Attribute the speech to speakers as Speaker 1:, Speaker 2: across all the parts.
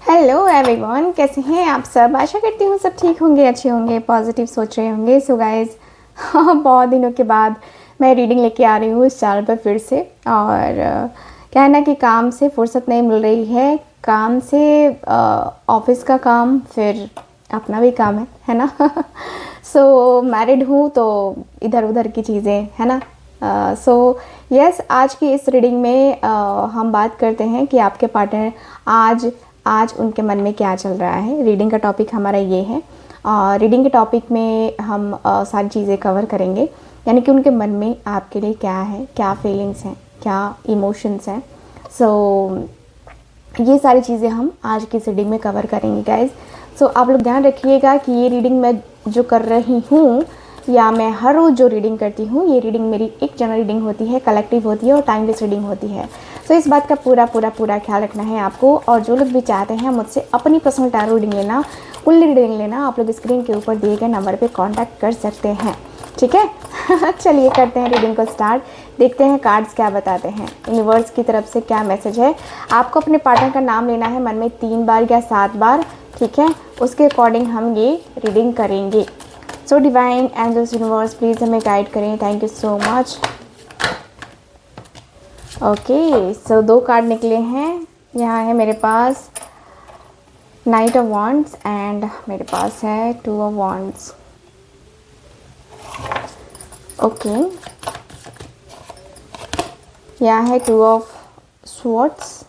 Speaker 1: Hello everyone, कैसे हैं आप सब। आशा करती हूँ सब ठीक होंगे, अच्छे होंगे, पॉजिटिव सोच रहे होंगे। सो गाइस, बहुत दिनों के बाद मैं रीडिंग लेके आ रही हूँ इस चैनल पर फिर से। और क्या है ना कि काम से फुर्सत नहीं मिल रही है। काम से ऑफिस का काम, फिर अपना भी काम है ना। सो मैरिड हूँ तो इधर उधर की चीज़ें है ना। सो यस, आज की इस रीडिंग में हम बात करते हैं कि आपके पार्टनर आज आज उनके मन में क्या चल रहा है। रीडिंग का टॉपिक हमारा ये है। और रीडिंग के टॉपिक में हम सारी चीज़ें कवर करेंगे, यानी कि उनके मन में आपके लिए क्या है, क्या फीलिंग्स हैं, क्या इमोशंस हैं। सो ये सारी चीज़ें हम आज की इस रीडिंग में कवर करेंगे गाइज। सो आप लोग ध्यान रखिएगा कि ये रीडिंग मैं जो कर रही हूँ, या मैं हर रोज़ जो रीडिंग करती हूँ, ये रीडिंग मेरी एक जनरल रीडिंग होती है, कलेक्टिव होती है और टाइमलेस रीडिंग होती है। सो इस बात का पूरा पूरा पूरा ख्याल रखना है आपको। और जो लोग भी चाहते हैं मुझसे अपनी पर्सनल टैरो रीडिंग लेना, कुंडली रीडिंग लेना, आप लोग स्क्रीन के ऊपर दिए गए नंबर पर कॉन्टैक्ट कर सकते हैं, ठीक है। चलिए करते हैं रीडिंग को स्टार्ट। देखते हैं कार्ड्स क्या बताते हैं, यूनिवर्स की तरफ से क्या मैसेज है। आपको अपने पार्टनर का नाम लेना है मन में 3 बार या 7 बार, ठीक है। उसके अकॉर्डिंग हम ये रीडिंग करेंगे। So divine angels, universe please हमें गाइड करें। Thank you so much. Okay, so 2 card निकले हैं। यहाँ है मेरे पास नाइट ऑफ वॉन्ड्स एंड मेरे पास है 2 ऑफ वॉन्ड्स। ओके, यहाँ है 2 ऑफ स्वॉर्ड्स।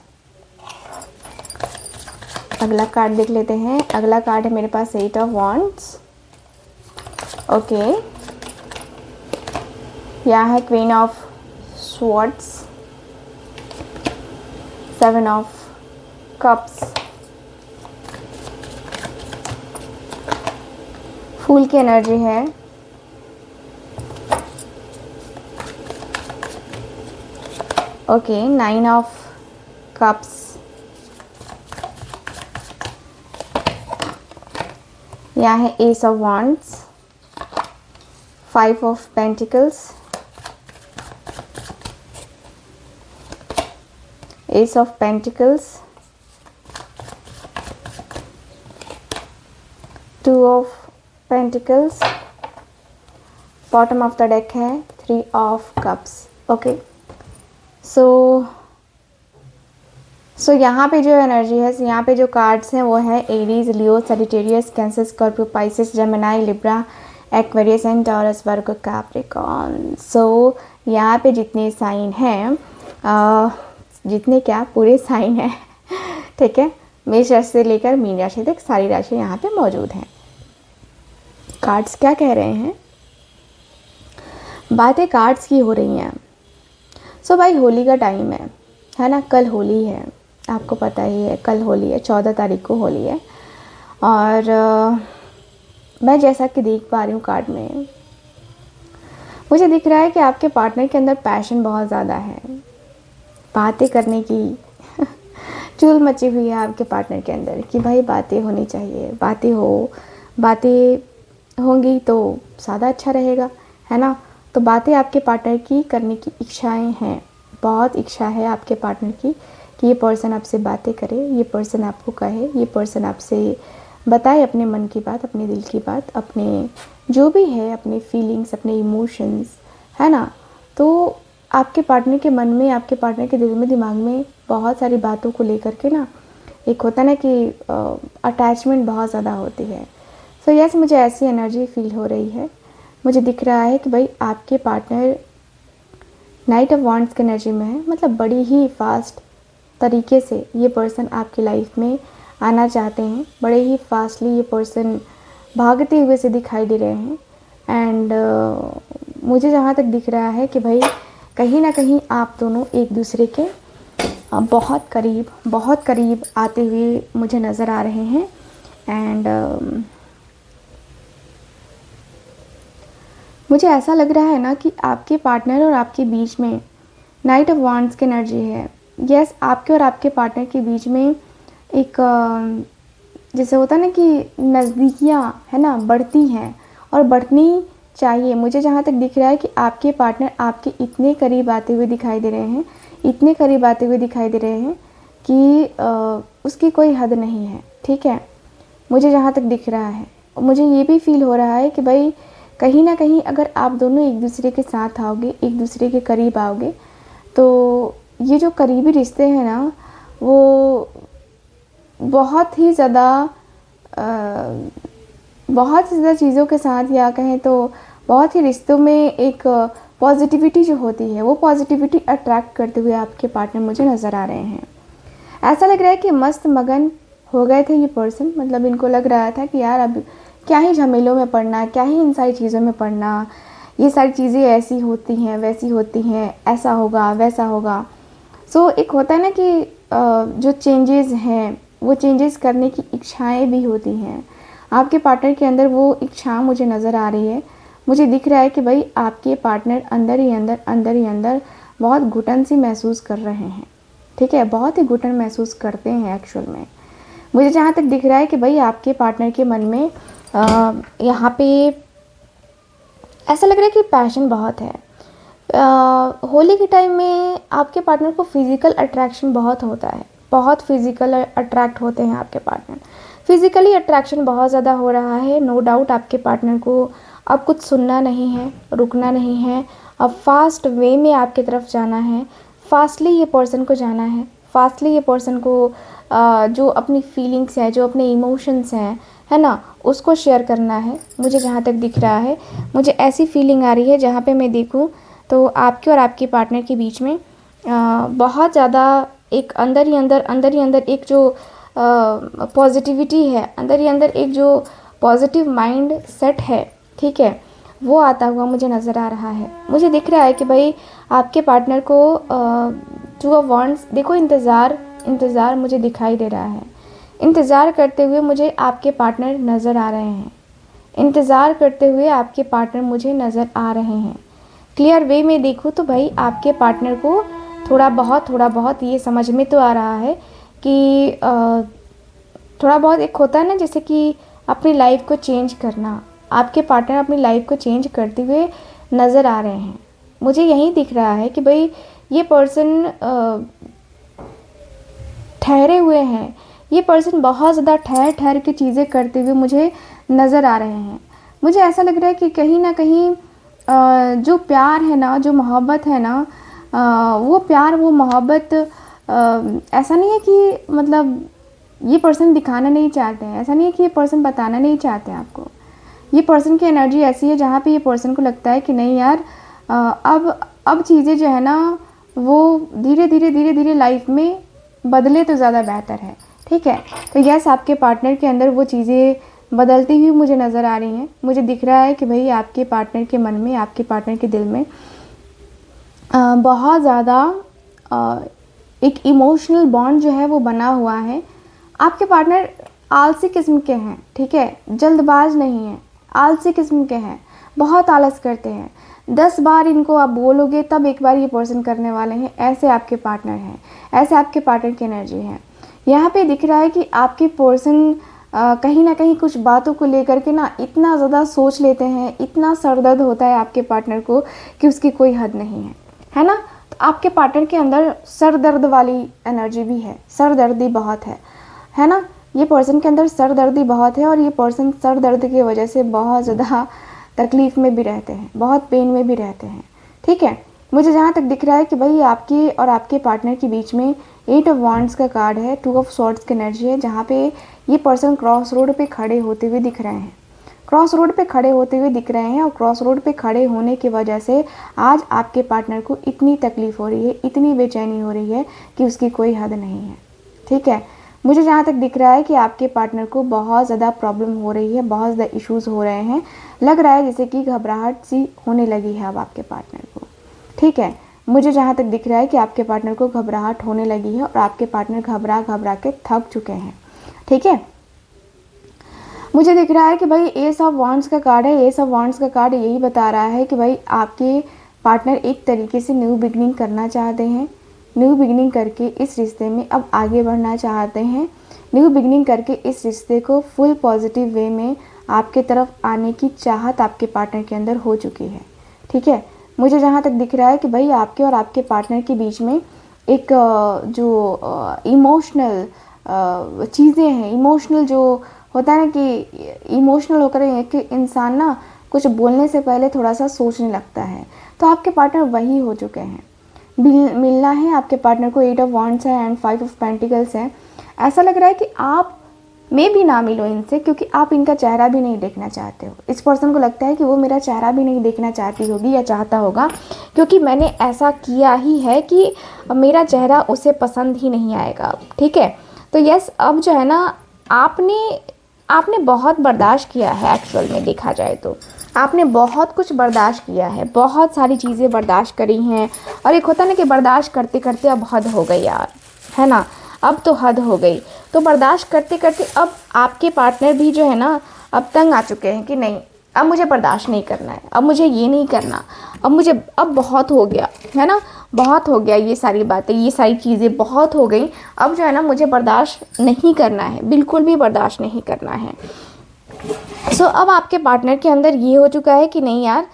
Speaker 1: अगला कार्ड देख लेते हैं। अगला कार्ड है मेरे पास 8 ऑफ वॉन्ड्स। ओके, यहाँ है queen of swords, 7 of cups, fool की एनर्जी है। ओके, 9 ऑफ कप्स, यहाँ है ace of wands, 5 of pentacles, ace of pentacles, 2 of pentacles, bottom of the deck है 3 ऑफ कप्स। ओके, सो यहाँ पे जो एनर्जी है, यहाँ पे जो कार्ड्स हैं वो है Aries, Leo, Sagittarius, Cancer, Scorpio, Pisces, Gemini, Libra, Aquarius and Taurus, Virgo, Capricorn. So यहाँ पे जितने साइन हैं, जितने क्या पूरे साइन हैं, ठीक है। मेष राशि से लेकर मीन राशि तक सारी राशि यहाँ पे मौजूद हैं। कार्ड्स क्या कह रहे हैं, बातें कार्ड्स की हो रही हैं। सो भाई, होली का टाइम है ना। कल होली है, आपको पता ही है, कल होली है, 14 तारीख को होली है। और मैं जैसा कि देख पा रही हूँ कार्ड में, मुझे दिख रहा है कि आपके पार्टनर के अंदर पैशन बहुत ज़्यादा है, बातें करने की चूल मची हुई है आपके पार्टनर के अंदर कि भाई बातें होनी चाहिए, बातें होंगी तो ज़्यादा अच्छा रहेगा, है ना। तो बातें आपके पार्टनर की करने की इच्छाएं हैं, बहुत इच्छा है आपके पार्टनर की कि ये पर्सन आपसे बातें करे, ये पर्सन आपको कहे, ये पर्सन आपसे बताए अपने मन की बात, अपने दिल की बात, अपने जो भी है, अपने फीलिंग्स, अपने इमोशंस, है ना। तो आपके पार्टनर के मन में, आपके पार्टनर के दिल में, दिमाग में बहुत सारी बातों को लेकर के ना, एक होता है ना कि अटैचमेंट बहुत ज़्यादा होती है। सो यस, मुझे ऐसी एनर्जी फील हो रही है। मुझे दिख रहा है कि भाई आपके पार्टनर नाइट ऑफ वॉन्ड्स की एनर्जी में है, मतलब बड़ी ही फास्ट तरीके से ये पर्सन आपकी लाइफ में आना चाहते हैं। बड़े ही फास्टली ये पर्सन भागते हुए से दिखाई दे रहे हैं। एंड मुझे जहाँ तक दिख रहा है कि भाई कहीं ना कहीं आप दोनों एक दूसरे के बहुत करीब आते हुए मुझे नज़र आ रहे हैं। एंड मुझे ऐसा लग रहा है ना कि आपके पार्टनर और आपके बीच में नाइट ऑफ वॉन्ड्स की एनर्जी है। यस, आपके और आपके पार्टनर के बीच में एक जैसे होता है ना कि नज़दीकियाँ है ना, बढ़ती हैं और बढ़नी चाहिए। मुझे जहाँ तक दिख रहा है कि आपके पार्टनर आपके इतने करीब आते हुए दिखाई दे रहे हैं, इतने करीब आते हुए दिखाई दे रहे हैं कि उसकी कोई हद नहीं है, ठीक है। मुझे जहाँ तक दिख रहा है, मुझे ये भी फील हो रहा है कि भाई कहीं ना कहीं अगर आप दोनों एक दूसरे के साथ आओगे, एक दूसरे के करीब आओगे, तो ये जो करीबी रिश्ते हैं ना, वो बहुत ही ज़्यादा बहुत ज़्यादा चीज़ों के साथ, या कहें तो बहुत ही रिश्तों में एक पॉजिटिविटी जो होती है, वो पॉजिटिविटी अट्रैक्ट करते हुए आपके पार्टनर मुझे नज़र आ रहे हैं। ऐसा लग रहा है कि मस्त मगन हो गए थे ये पर्सन, मतलब इनको लग रहा था कि यार अब क्या ही झमेलों में पड़ना, क्या ही इन सारी चीज़ों में पड़ना, ये सारी चीज़ें ऐसी होती हैं, वैसी होती हैं, ऐसा होगा वैसा होगा। सो एक होता है ना कि जो चेंजेस हैं, वो चेंजेस करने की इच्छाएं भी होती हैं। आपके पार्टनर के अंदर वो इच्छा मुझे नज़र आ रही है। मुझे दिख रहा है कि भाई आपके पार्टनर अंदर ही अंदर बहुत घुटन सी महसूस कर रहे हैं, ठीक है, बहुत ही घुटन महसूस करते हैं एक्चुअल में। मुझे जहाँ तक दिख रहा है कि भाई आपके पार्टनर के मन में यहाँ पे ऐसा लग रहा है कि पैशन बहुत है। होली के टाइम में आपके पार्टनर को फिज़िकल अट्रैक्शन बहुत होता है, बहुत फिज़िकल अट्रैक्ट होते हैं आपके पार्टनर। फिज़िकली अट्रैक्शन बहुत ज़्यादा हो रहा है, नो डाउट। आपके पार्टनर को अब कुछ सुनना नहीं है, रुकना नहीं है, अब फास्ट वे में आपकी तरफ जाना है, फास्टली ये पर्सन को जाना है, फास्टली ये पर्सन को जो अपनी फीलिंग्स है, जो अपने इमोशंस हैं, है ना, उसको शेयर करना है। मुझे जहाँ तक दिख रहा है, मुझे ऐसी फीलिंग आ रही है जहाँ पे मैं देखूँ तो आपके और आपके पार्टनर के बीच में बहुत ज़्यादा एक अंदर ही अंदर एक जो पॉजिटिविटी है, अंदर ही अंदर एक जो पॉजिटिव माइंड सेट है, ठीक है, वो आता हुआ मुझे नज़र आ रहा है। मुझे दिख रहा है कि भाई आपके पार्टनर को टू ऑफ वांड्स, देखो इंतज़ार मुझे दिखाई दे रहा है। इंतज़ार करते हुए मुझे आपके पार्टनर नज़र आ रहे हैं, इंतज़ार करते हुए आपके पार्टनर मुझे नज़र आ रहे हैं। क्लियर वे में देखूँ तो भाई आपके पार्टनर को थोड़ा बहुत ये समझ में तो आ रहा है कि थोड़ा बहुत एक होता है ना, जैसे कि अपनी लाइफ को चेंज करना। आपके पार्टनर अपनी लाइफ को चेंज करते हुए नज़र आ रहे हैं। मुझे यही दिख रहा है कि भाई ये पर्सन ठहरे हुए हैं, ये पर्सन बहुत ज़्यादा ठहर के चीज़ें करते हुए मुझे नज़र आ रहे हैं। मुझे ऐसा लग रहा है कि कहीं ना कहीं जो प्यार है ना, जो मोहब्बत है ना, वो प्यार, वो मोहब्बत ऐसा नहीं है कि मतलब ये पर्सन दिखाना नहीं चाहते हैं, ऐसा नहीं है कि ये पर्सन बताना नहीं चाहते हैं आपको। ये पर्सन की एनर्जी ऐसी है जहाँ पे ये पर्सन को लगता है कि नहीं यार, अब चीज़ें जो है ना, वो धीरे धीरे लाइफ में बदले तो ज़्यादा बेहतर है, ठीक है। तो यस, आपके पार्टनर के अंदर वो चीज़ें बदलती हुई मुझे नज़र आ रही हैं। मुझे दिख रहा है कि भाई आपके पार्टनर के मन में, आपके पार्टनर के दिल में बहुत ज़्यादा एक इमोशनल बॉन्ड जो है वो बना हुआ है। आपके पार्टनर आलसी किस्म के हैं, ठीक है, जल्दबाज नहीं है, आलसी किस्म के हैं, बहुत आलस करते हैं। 10 बार इनको आप बोलोगे तब एक बार ये पर्सन करने वाले हैं, ऐसे आपके पार्टनर हैं, ऐसे आपके पार्टनर की एनर्जी है। यहाँ पे दिख रहा है कि आपके पर्सन कहीं ना कहीं कुछ बातों को लेकर के ना इतना ज़्यादा सोच लेते हैं, इतना सरदर्द होता है आपके पार्टनर को कि उसकी कोई हद नहीं है ना। तो आपके पार्टनर के अंदर सर दर्द वाली एनर्जी भी है, सर दर्दी बहुत है ना। ये पर्सन के अंदर सर दर्दी बहुत है और ये पर्सन सर दर्द की वजह से बहुत ज़्यादा तकलीफ़ में भी रहते हैं, बहुत पेन में भी रहते हैं, ठीक है। मुझे जहाँ तक दिख रहा है कि भाई आपके और आपके पार्टनर के बीच में 8 ऑफ वांड्स का कार्ड है, 2 ऑफ स्वॉर्ड्स की एनर्जी है, जहाँ पे ये पर्सन क्रॉस रोड पे खड़े होते हुए दिख रहे हैं, क्रॉस रोड पे खड़े होते हुए दिख रहे हैं। और क्रॉस रोड पे खड़े होने की वजह से आज आपके पार्टनर को इतनी तकलीफ़ हो रही है, इतनी बेचैनी हो रही है कि उसकी कोई हद नहीं है, ठीक है। मुझे जहाँ तक दिख रहा है कि आपके पार्टनर को बहुत ज़्यादा प्रॉब्लम हो रही है, बहुत ज़्यादा इश्यूज़ हो रहे हैं। लग रहा है जैसे कि घबराहट सी होने लगी है अब आपके पार्टनर को, ठीक है। मुझे जहाँ तक दिख रहा है कि आपके पार्टनर को घबराहट होने लगी है और आपके पार्टनर घबरा के थक चुके हैं, ठीक है। मुझे दिख रहा है कि भाई एस ऑफ वांड्स का कार्ड है। एस ऑफ वांड्स का कार्ड यही बता रहा है कि भाई आपके पार्टनर एक तरीके से न्यू बिगनिंग करना चाहते हैं, न्यू बिगनिंग करके इस रिश्ते में अब आगे बढ़ना चाहते हैं, न्यू बिगनिंग करके इस रिश्ते को फुल पॉजिटिव वे में आपके तरफ आने की चाहत आपके पार्टनर के अंदर हो चुकी है, ठीक है। मुझे जहाँ तक दिख रहा है कि भाई आपके और आपके पार्टनर के बीच में एक जो इमोशनल चीज़ें हैं, इमोशनल जो होता है ना कि इमोशनल होकर कि इंसान ना कुछ बोलने से पहले थोड़ा सा सोचने लगता है, तो आपके पार्टनर वही हो चुके हैं। मिलना है आपके पार्टनर को, 8 ऑफ वॉन्ड्स है एंड 5 ऑफ पेंटिकल्स है। ऐसा लग रहा है कि आप में भी ना मिलो इनसे, क्योंकि आप इनका चेहरा भी नहीं देखना चाहते हो। इस पर्सन को लगता है कि वो मेरा चेहरा भी नहीं देखना चाहती होगी या चाहता होगा, क्योंकि मैंने ऐसा किया ही है कि मेरा चेहरा उसे पसंद ही नहीं आएगा। ठीक है, तो यस, अब जो है ना आपने बहुत बर्दाश्त किया है। एक्चुअल में देखा जाए तो आपने बहुत कुछ बर्दाश्त किया है, बहुत सारी चीज़ें बर्दाश्त करी हैं। और एक होता है ना कि बर्दाश्त करते करते अब हद हो गई यार, है ना, अब तो हद हो गई। तो बर्दाश्त करते करते अब आपके पार्टनर भी जो है ना अब तंग आ चुके हैं कि नहीं, अब मुझे बर्दाश्त नहीं करना है, अब मुझे ये नहीं करना, अब बहुत हो गया, है ना, बहुत हो गया, ये सारी बातें, ये सारी चीज़ें बहुत हो गई। अब जो है ना मुझे बर्दाश्त नहीं करना है, बिल्कुल भी बर्दाश्त नहीं करना है। सो अब आपके पार्टनर के अंदर ये हो चुका है कि नहीं यार,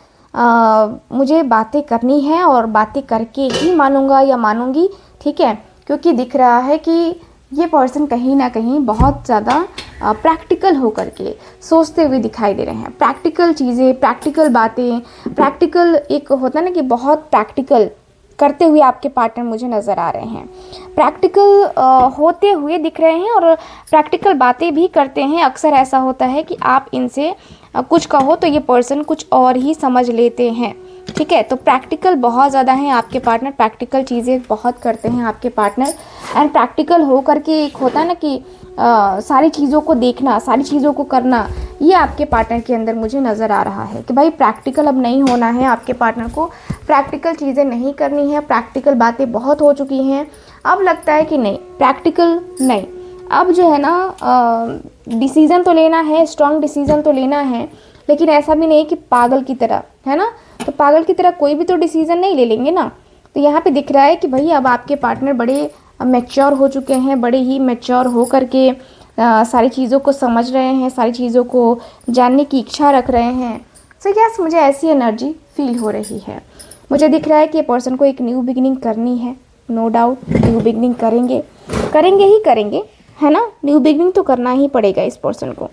Speaker 1: मुझे बातें करनी है और बातें करके ही मानूंगा या मानूंगी। ठीक है, क्योंकि दिख रहा है कि ये पर्सन कहीं ना कहीं बहुत ज़्यादा प्रैक्टिकल होकर के सोचते हुए दिखाई दे रहे हैं। प्रैक्टिकल चीज़ें, प्रैक्टिकल बातें, प्रैक्टिकल एक होता है ना कि बहुत प्रैक्टिकल करते हुए आपके पार्टनर मुझे नज़र आ रहे हैं। प्रैक्टिकल होते हुए दिख रहे हैं और प्रैक्टिकल बातें भी करते हैं। अक्सर ऐसा होता है कि आप इनसे कुछ कहो तो ये पर्सन कुछ और ही समझ लेते हैं। ठीक है, तो प्रैक्टिकल बहुत ज़्यादा हैं आपके पार्टनर, प्रैक्टिकल चीज़ें बहुत करते हैं आपके पार्टनर। एंड प्रैक्टिकल हो करके एक होता है ना कि सारी चीज़ों को देखना, सारी चीज़ों को करना, ये आपके पार्टनर के अंदर मुझे नज़र आ रहा है कि भाई प्रैक्टिकल अब नहीं होना है। आपके पार्टनर को प्रैक्टिकल चीज़ें नहीं करनी है, प्रैक्टिकल बातें बहुत हो चुकी हैं। अब लगता है कि नहीं, प्रैक्टिकल नहीं, अब जो है ना डिसीज़न तो लेना है, स्ट्रॉन्ग डिसीज़न तो लेना है, लेकिन ऐसा भी नहीं कि पागल की तरह, है ना। तो पागल की तरह कोई भी तो डिसीज़न नहीं ले लेंगे ना। तो यहाँ पे दिख रहा है कि भाई अब आपके पार्टनर बड़े मैच्योर हो चुके हैं, बड़े ही मैच्योर हो करके सारी चीज़ों को समझ रहे हैं, सारी चीज़ों को जानने की इच्छा रख रहे हैं। सो यस, मुझे ऐसी एनर्जी फील हो रही है। मुझे दिख रहा है कि ये पर्सन को एक न्यू बिगिनिंग करनी है। नो डाउट न्यू बिगिनिंग करेंगे, करेंगे ही करेंगे, है ना। न्यू बिगिनिंग तो करना ही पड़ेगा इस पर्सन को।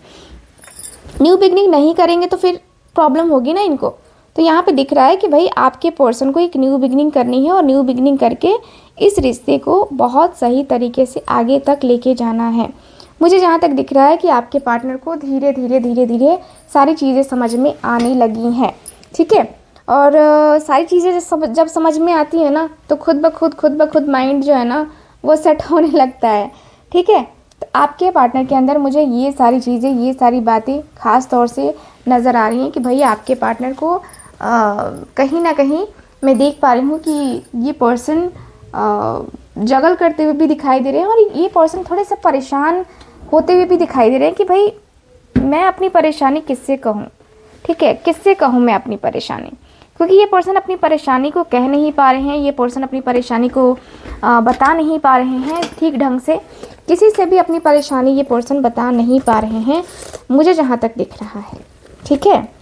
Speaker 1: न्यू बिगिनिंग नहीं करेंगे तो फिर प्रॉब्लम होगी ना इनको। तो यहाँ पे दिख रहा है कि भाई आपके पर्सन को एक न्यू बिगिनिंग करनी है और न्यू बिगिनिंग करके इस रिश्ते को बहुत सही तरीके से आगे तक लेके जाना है। मुझे जहाँ तक दिख रहा है कि आपके पार्टनर को धीरे धीरे धीरे धीरे सारी चीज़ें समझ में आने लगी हैं। ठीक है, और सारी चीज़ें जब समझ में आती है ना तो खुद ब खुद माइंड जो है ना वो सेट होने लगता है। ठीक है, तो आपके पार्टनर के अंदर मुझे ये सारी चीज़ें, ये सारी बातें ख़ास तौर से नज़र आ रही हैं कि भाई आपके पार्टनर को कहीं ना कहीं मैं देख पा रही हूँ कि ये पर्सन जगल करते हुए भी दिखाई दे रहे हैं और ये पर्सन थोड़े से परेशान होते हुए भी दिखाई दे रहे हैं कि भाई मैं अपनी परेशानी किससे कहूँ। ठीक है, किससे कहूँ मैं अपनी परेशानी, क्योंकि ये पर्सन अपनी परेशानी को कह नहीं पा रहे हैं, ये पर्सन अपनी परेशानी को बता नहीं पा रहे हैं ठीक ढंग से। किसी से भी अपनी परेशानी ये पर्सन बता नहीं पा रहे हैं, मुझे जहाँ तक दिख रहा है। ठीक है,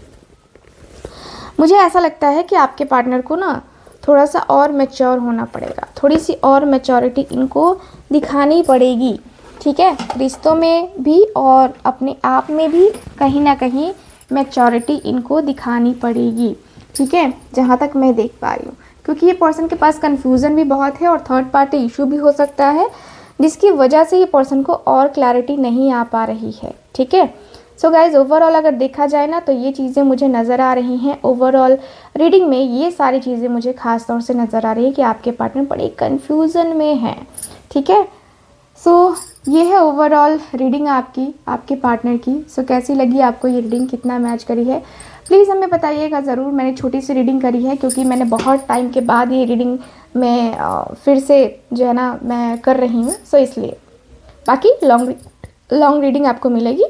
Speaker 1: मुझे ऐसा लगता है कि आपके पार्टनर को ना थोड़ा सा और मैच्योर होना पड़ेगा, थोड़ी सी और मैच्योरिटी इनको दिखानी पड़ेगी। ठीक है, रिश्तों में भी और अपने आप में भी कहीं ना कहीं मैच्योरिटी इनको दिखानी पड़ेगी। ठीक है, जहाँ तक मैं देख पा रही हूँ, क्योंकि ये पर्सन के पास कन्फ्यूज़न भी बहुत है और थर्ड पार्टी इशू भी हो सकता है, जिसकी वजह से ये पर्सन को और क्लैरिटी नहीं आ पा रही है। ठीक है, सो गाइज ओवरऑल अगर देखा जाए ना तो ये चीज़ें मुझे नज़र आ रही हैं। ओवरऑल रीडिंग में ये सारी चीज़ें मुझे ख़ास तौर से नज़र आ रही है कि आपके पार्टनर बड़े कन्फ्यूज़न में हैं। ठीक है, सो ये है ओवरऑल रीडिंग आपके पार्टनर की। सो कैसी लगी आपको ये रीडिंग, कितना मैच करी है, प्लीज़ हमें बताइएगा ज़रूर। मैंने छोटी सी रीडिंग करी है क्योंकि मैंने बहुत टाइम के बाद ये रीडिंग में फिर से जो है ना मैं कर रही हूँ, सो इसलिए। बाकी लॉन्ग रीडिंग आपको मिलेगी।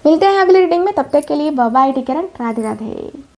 Speaker 1: मिलते हैं अगली रीडिंग में, तब तक के लिए bye bye, take care and Radhe Radhe.